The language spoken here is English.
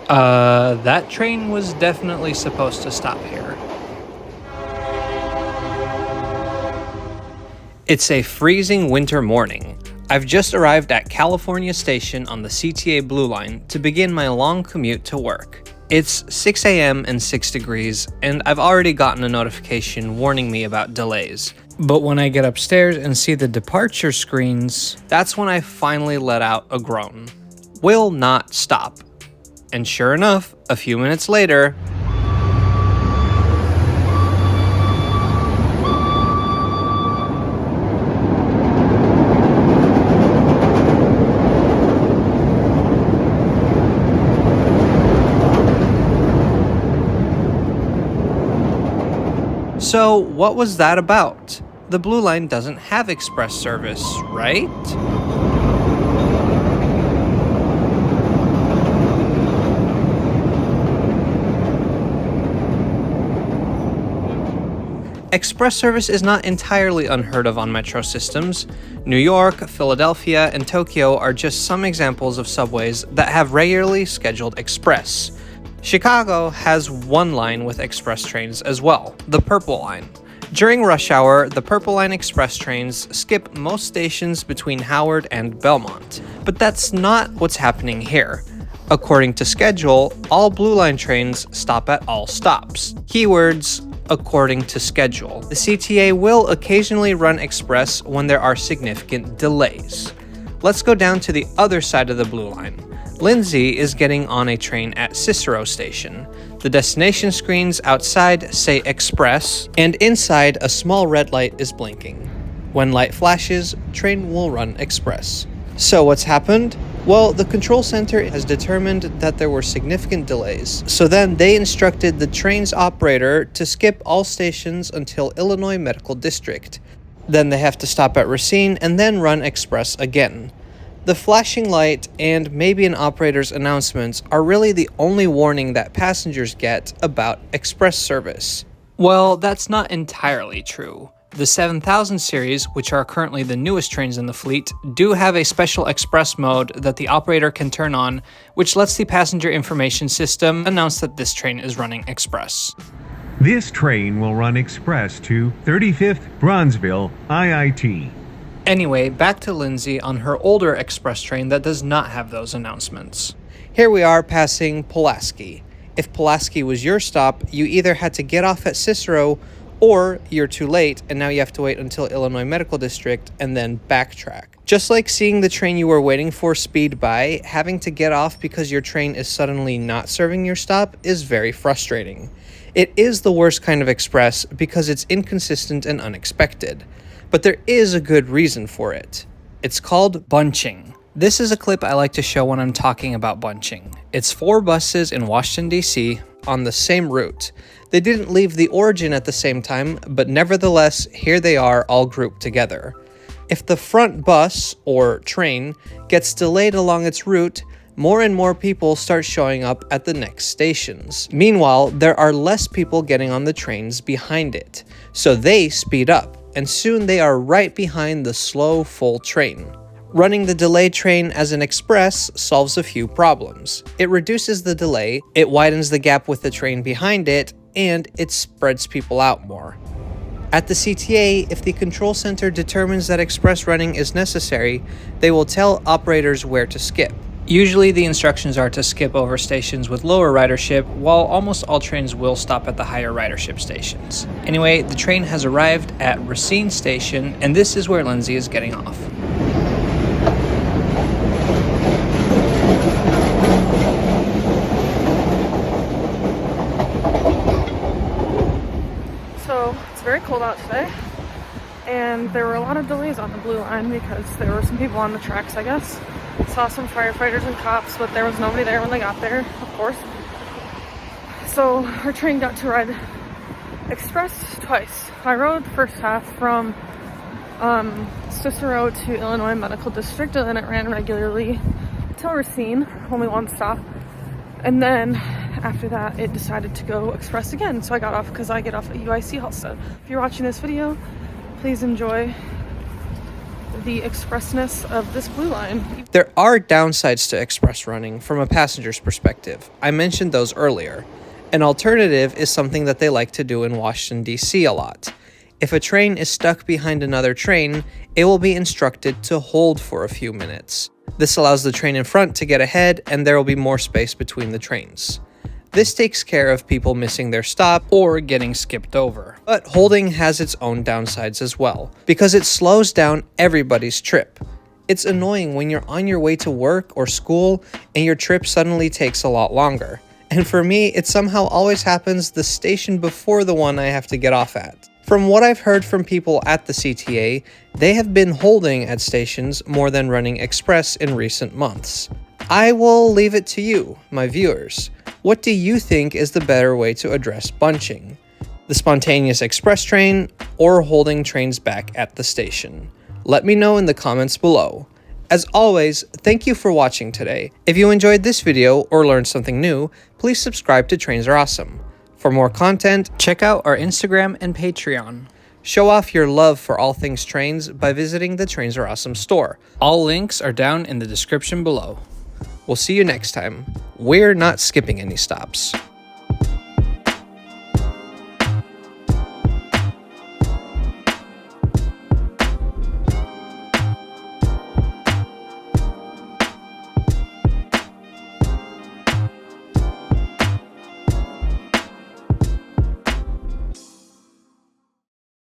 That train was definitely supposed to stop here. It's a freezing winter morning. I've just arrived at California Station on the CTA Blue Line to begin my long commute to work. It's 6 a.m. and 6 degrees, and I've already gotten a notification warning me about delays. But when I get upstairs and see the departure screens, that's when I finally let out a groan. Will not stop. And sure enough, a few minutes later, so what was that about? The Blue Line doesn't have express service, right? Express service is not entirely unheard of on metro systems. New York, Philadelphia, and Tokyo are just some examples of subways that have regularly scheduled express. Chicago has one line with express trains as well, the Purple Line. During rush hour, the Purple Line express trains skip most stations between Howard and Belmont. But that's not what's happening here. According to schedule, all Blue Line trains stop at all stops. Keywords: according to schedule. The CTA will occasionally run express when there are significant delays. Let's go down to the other side of the Blue Line. Lindsey is getting on a train at Cicero Station. The destination screens outside say express, and inside a small red light is blinking. When light flashes, train will run express. So what's happened? Well, the control center has determined that there were significant delays, so then they instructed the train's operator to skip all stations until Illinois Medical District. Then they have to stop at Racine and then run express again. The flashing light and maybe an operator's announcements are really the only warning that passengers get about express service. Well, that's not entirely true. The 7000 series, which are currently the newest trains in the fleet, do have a special express mode that the operator can turn on, which lets the passenger information system announce that this train is running express. This train will run express to 35th Bronzeville, IIT. Anyway, back to Lindsey on her older express train that does not have those announcements. Here we are passing Pulaski. If Pulaski was your stop, you either had to get off at Cicero, or you're too late and now you have to wait until Illinois Medical District and then backtrack. Just like seeing the train you were waiting for speed by, having to get off because your train is suddenly not serving your stop is very frustrating. It is the worst kind of express because it's inconsistent and unexpected. But there is a good reason for it. It's called bunching. This is a clip I like to show when I'm talking about bunching. It's 4 buses in Washington, D.C. on the same route. They didn't leave the origin at the same time, but nevertheless, here they are all grouped together. If the front bus, or train, gets delayed along its route, more and more people start showing up at the next stations. Meanwhile, there are less people getting on the trains behind it, so they speed up, and soon they are right behind the slow, full train. Running the delayed train as an express solves a few problems. It reduces the delay, it widens the gap with the train behind it, and it spreads people out more. At the CTA, if the control center determines that express running is necessary, they will tell operators where to skip. Usually the instructions are to skip over stations with lower ridership, while almost all trains will stop at the higher ridership stations. Anyway, the train has arrived at Racine Station, and this is where Lindsey is getting off. So, it's very cold out today, and there were a lot of delays on the Blue Line because there were some people on the tracks, I guess. Saw some firefighters and cops, but there was nobody there when they got there, of course. So our train got to ride express twice. I rode the first half from Cicero to Illinois Medical District, and then it ran regularly till Racine, only one stop. And then after that, it decided to go express again. So I got off because I get off at UIC Halstead. If you're watching this video, please enjoy the expressness of this blue line. There are downsides to express running from a passenger's perspective. I mentioned those earlier. An alternative is something that they like to do in Washington, D.C. a lot. If a train is stuck behind another train, it will be instructed to hold for a few minutes. This allows the train in front to get ahead, and there will be more space between the trains. This takes care of people missing their stop or getting skipped over. But holding has its own downsides as well, because it slows down everybody's trip. It's annoying when you're on your way to work or school and your trip suddenly takes a lot longer. And for me, it somehow always happens the station before the one I have to get off at. From what I've heard from people at the CTA, they have been holding at stations more than running express in recent months. I will leave it to you, my viewers. What do you think is the better way to address bunching? The spontaneous express train or holding trains back at the station? Let me know in the comments below. As always, thank you for watching today. If you enjoyed this video or learned something new, please subscribe to Trains Are Awesome. For more content, check out our Instagram and Patreon. Show off your love for all things trains by visiting the Trains Are Awesome store. All links are down in the description below. We'll see you next time. We're not skipping any stops.